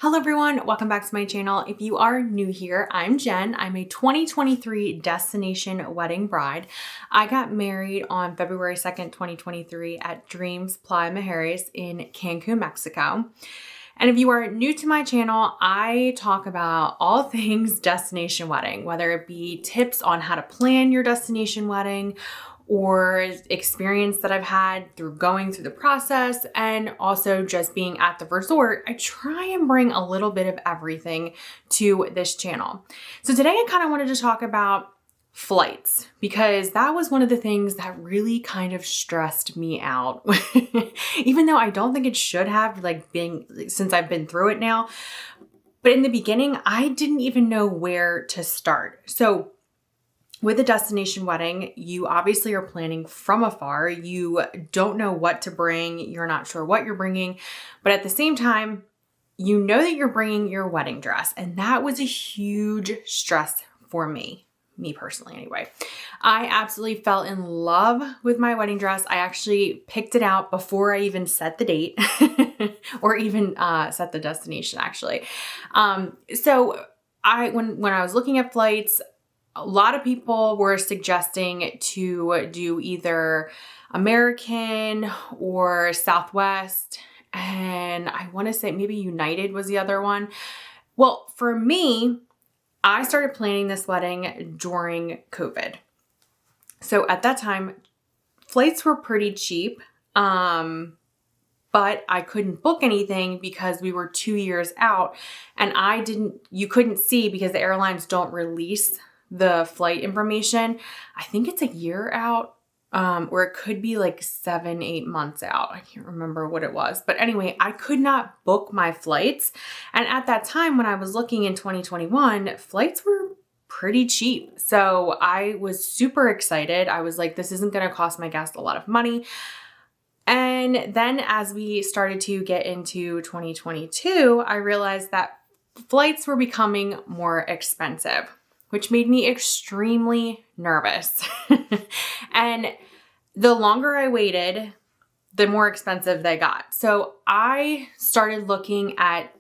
Hello everyone, welcome back to my channel. If you are new here, I'm Jen. I'm a 2023 destination wedding bride. I got married on February 2nd, 2023 at Dreams Playa Mujeres in Cancun, Mexico. And if you are new to my channel, I talk about all things destination wedding, whether it be tips on how to plan your destination wedding or experience that I've had through going through the process and also just being at the resort. I try and bring a little bit of everything to this channel. So today I kind of wanted to talk about flights because that was one of the things that really kind of stressed me out. Even though I don't think it should have, since I've been through it now. But in the beginning, I didn't even know where to start. So with a destination wedding, you obviously are planning from afar. You don't know what to bring. You're not sure what you're bringing. But at the same time, you know that you're bringing your wedding dress. And that was a huge stress for me personally anyway. I absolutely fell in love with my wedding dress. I actually picked it out before I even set the date or even set the destination actually. So when I was looking at flights, a lot of people were suggesting to do either American or Southwest, and I want to say maybe United was the other one. Well, for me, I started planning this wedding during COVID. So at that time, flights were pretty cheap, but I couldn't book anything because we were 2 years out, and you couldn't see because the airlines don't release the flight information. I think it's a year out, or it could be like 7-8 months out. I can't remember what it was. But anyway, I could not book my flights. And at that time when I was looking in 2021, flights were pretty cheap. So I was super excited. I was like, this isn't going to cost my guests a lot of money. And then as we started to get into 2022, I realized that flights were becoming more expensive, which made me extremely nervous. And the longer I waited, the more expensive they got. So I started looking at,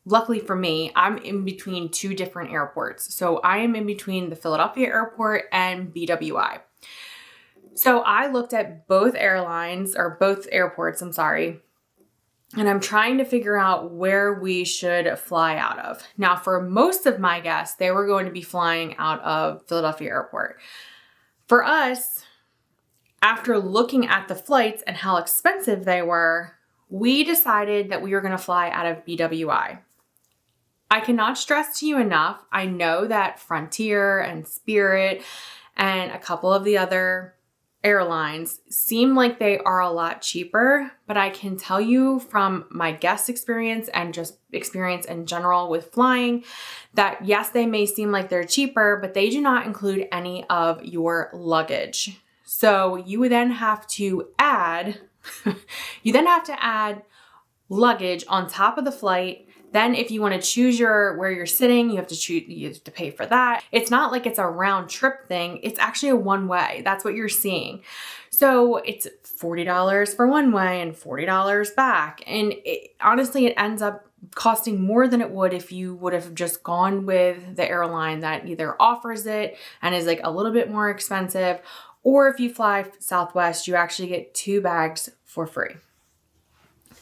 luckily for me, I'm in between two different airports. So I am in between the Philadelphia airport and BWI. So I looked at both airports, and I'm trying to figure out where we should fly out of. Now, for most of my guests, they were going to be flying out of Philadelphia Airport. For us, after looking at the flights and how expensive they were, we decided that we were going to fly out of BWI. I cannot stress to you enough, I know that Frontier and Spirit and a couple of the other airlines seem like they are a lot cheaper, but I can tell you from my guest experience and just experience in general with flying that yes, they may seem like they're cheaper, but they do not include any of your luggage. So you would then have to add, luggage on top of the flight. Then if you want to choose where you're sitting, you have to pay for that. It's not like it's a round trip thing. It's actually a one way. That's what you're seeing. So it's $40 for one way and $40 back. And honestly, it ends up costing more than it would if you would have just gone with the airline that either offers it and is like a little bit more expensive, or if you fly Southwest, you actually get 2 bags for free.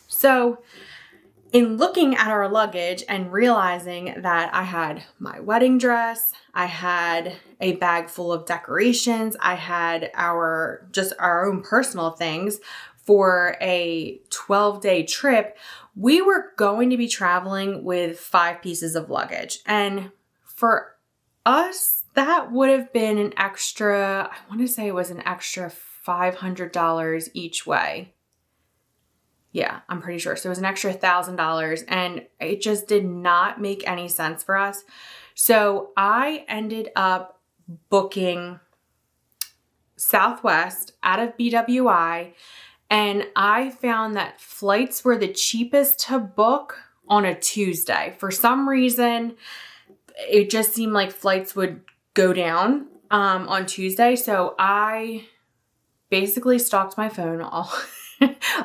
So in looking at our luggage and realizing that I had my wedding dress, I had a bag full of decorations, I had our own personal things for a 12-day trip, we were going to be traveling with 5 pieces of luggage. And for us, that would have been an extra, I want to say it was an extra $500 each way. Yeah, I'm pretty sure. So it was an extra $1,000 and it just did not make any sense for us. So I ended up booking Southwest out of BWI, and I found that flights were the cheapest to book on a Tuesday. For some reason, it just seemed like flights would go down on Tuesday. So I basically stalked my phone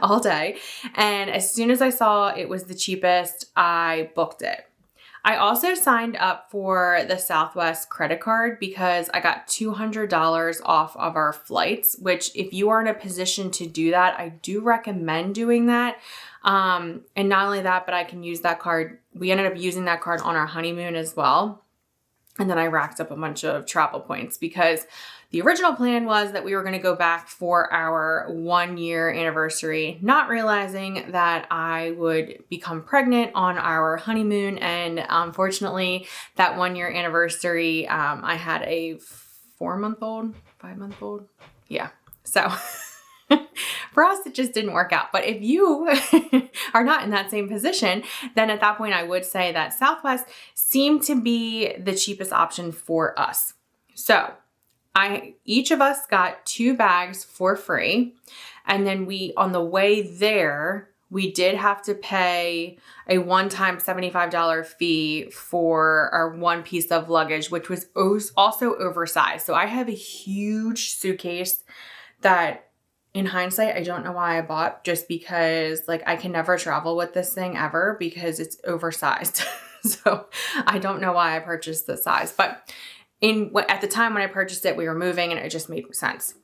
all day. And as soon as I saw it was the cheapest, I booked it. I also signed up for the Southwest credit card because I got $200 off of our flights, which if you are in a position to do that, I do recommend doing that. And not only that, but I can use that card. We ended up using that card on our honeymoon as well. And then I racked up a bunch of travel points because the original plan was that we were going to go back for our 1-year anniversary, not realizing that I would become pregnant on our honeymoon. And unfortunately, that 1-year anniversary, I had a 4-month-old, 5-month-old. Yeah. So for us, it just didn't work out. But if you are not in that same position, then at that point, I would say that Southwest seemed to be the cheapest option for us. So each of us got 2 bags for free. And then on the way there, we did have to pay a one-time $75 fee for our 1 piece of luggage, which was also oversized. So I have a huge suitcase that in hindsight, I don't know why I bought, just because like I can never travel with this thing ever because it's oversized. So I don't know why I purchased this size, but at the time when I purchased it, we were moving and it just made sense.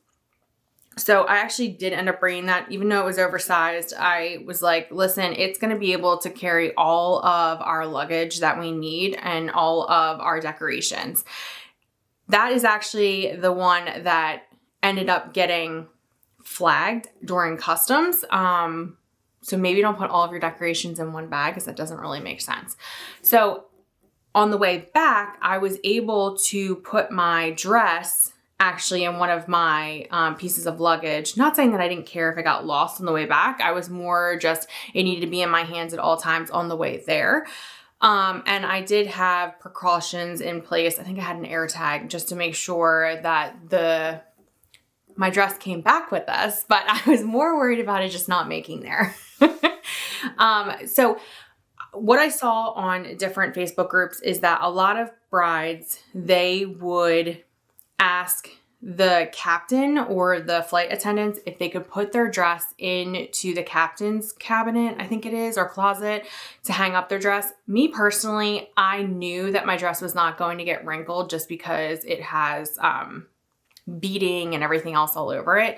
So I actually did end up bringing that, even though it was oversized. I was like, listen, it's going to be able to carry all of our luggage that we need and all of our decorations. That is actually the one that ended up getting flagged during customs. So maybe don't put all of your decorations in one bag because that doesn't really make sense. So on the way back, I was able to put my dress actually in one of my pieces of luggage. Not saying that I didn't care if it got lost on the way back. I was more just, it needed to be in my hands at all times on the way there. And I did have precautions in place. I think I had an air tag just to make sure that my dress came back with us, but I was more worried about it just not making there. So what I saw on different Facebook groups is that a lot of brides, they would ask the captain or the flight attendants if they could put their dress into the captain's cabinet, I think it is, or closet, to hang up their dress. Me personally, I knew that my dress was not going to get wrinkled just because it has beading and everything else all over it.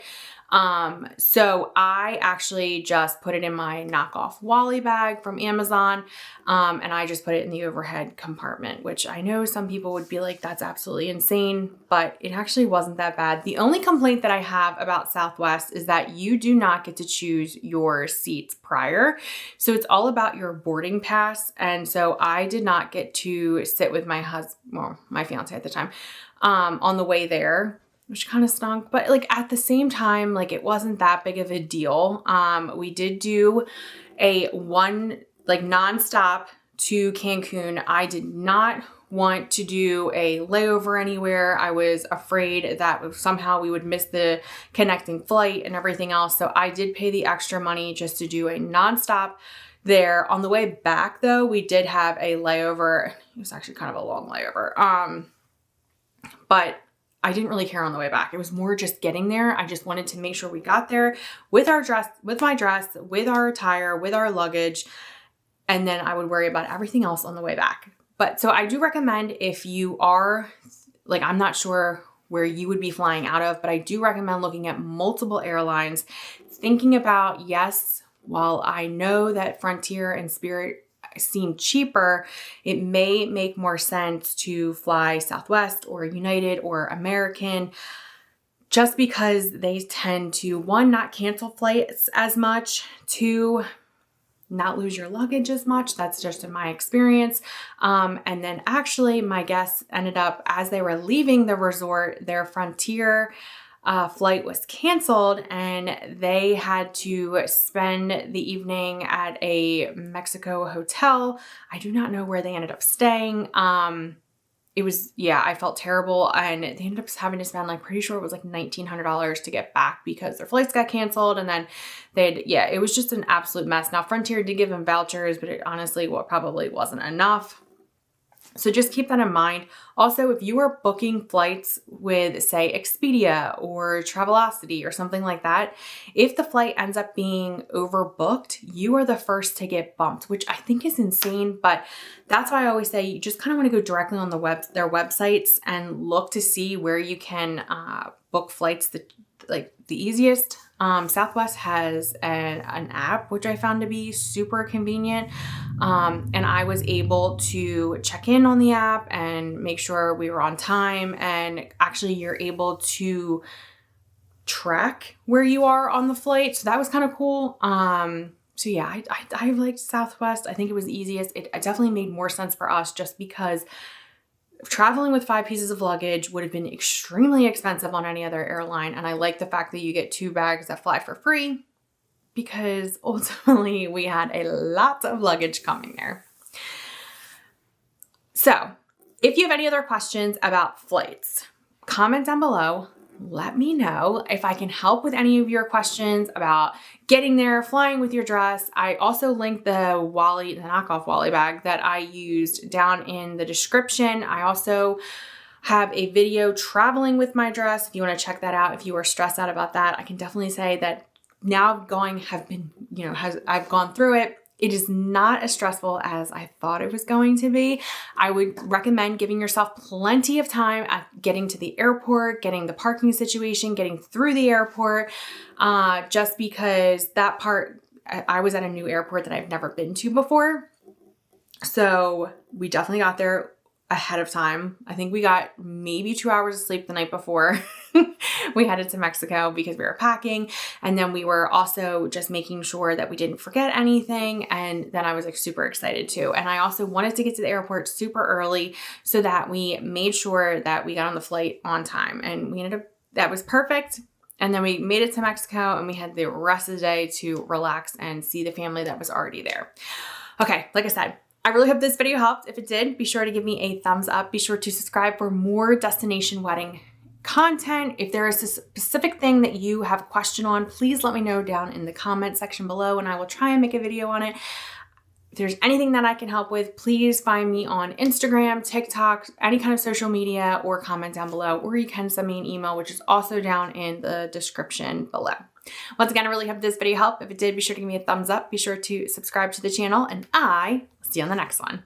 So I actually just put it in my knockoff Wally bag from Amazon. And I just put it in the overhead compartment, which I know some people would be like, that's absolutely insane, but it actually wasn't that bad. The only complaint that I have about Southwest is that you do not get to choose your seats prior. So it's all about your boarding pass. And so I did not get to sit with my fiance at the time, on the way there, which kind of stunk, but like at the same time, like it wasn't that big of a deal. We did do a nonstop to Cancun. I did not want to do a layover anywhere. I was afraid that somehow we would miss the connecting flight and everything else. So I did pay the extra money just to do a nonstop there. On the way back though, we did have a layover. It was actually kind of a long layover. But I didn't really care on the way back. It was more just getting there. I just wanted to make sure we got there with our dress, with my dress, with our attire, with our luggage, and then I would worry about everything else on the way back. But so I do recommend, if you are, like, I'm not sure where you would be flying out of, but I do recommend looking at multiple airlines, thinking about, yes, while I know that Frontier and Spirit seem cheaper, it may make more sense to fly Southwest or United or American, just because they tend to, 1, not cancel flights as much, 2, not lose your luggage as much. That's just in my experience. And then actually my guests ended up, as they were leaving the resort, their Frontier flight was canceled and they had to spend the evening at a Mexico hotel. I do not know where they ended up staying. I felt terrible, and they ended up having to spend, like, pretty sure it was like $1,900 to get back because their flights got canceled. And then it was just an absolute mess. Now Frontier did give them vouchers, but it honestly probably wasn't enough. So just keep that in mind. Also, if you are booking flights with, say, Expedia or Travelocity or something like that, if the flight ends up being overbooked, you are the first to get bumped, which I think is insane. But that's why I always say you just kind of want to go directly on their websites and look to see where you can book flights the easiest. Southwest has an app, which I found to be super convenient. And I was able to check in on the app and make sure we were on time. And actually you're able to track where you are on the flight. So that was kind of cool. So yeah, I liked Southwest. I think it was the easiest. It definitely made more sense for us just because traveling with 5 pieces of luggage would have been extremely expensive on any other airline. And I like the fact that you get 2 bags that fly for free because ultimately we had a lot of luggage coming there. So if you have any other questions about flights, comment down below. Let me know if I can help with any of your questions about getting there, flying with your dress. I also linked the knockoff Wally bag that I used down in the description. I also have a video traveling with my dress. If you want to check that out, if you are stressed out about that, I can definitely say that now I've gone through it. It is not as stressful as I thought it was going to be. I would recommend giving yourself plenty of time at getting to the airport, getting the parking situation, getting through the airport, just because that part, I was at a new airport that I've never been to before. So we definitely got there ahead of time. I think we got maybe 2 hours of sleep the night before we headed to Mexico because we were packing. And then we were also just making sure that we didn't forget anything. And then I was like super excited too. And I also wanted to get to the airport super early so that we made sure that we got on the flight on time. And that was perfect. And then we made it to Mexico and we had the rest of the day to relax and see the family that was already there. Okay, like I said, I really hope this video helped. If it did, be sure to give me a thumbs up. Be sure to subscribe for more destination wedding content. If there is a specific thing that you have a question on, please let me know down in the comment section below and I will try and make a video on it. If there's anything that I can help with, please find me on Instagram, TikTok, any kind of social media, or comment down below, or you can send me an email, which is also down in the description below. Once again, I really hope this video helped. If it did, be sure to give me a thumbs up. Be sure to subscribe to the channel and I will see you on the next one.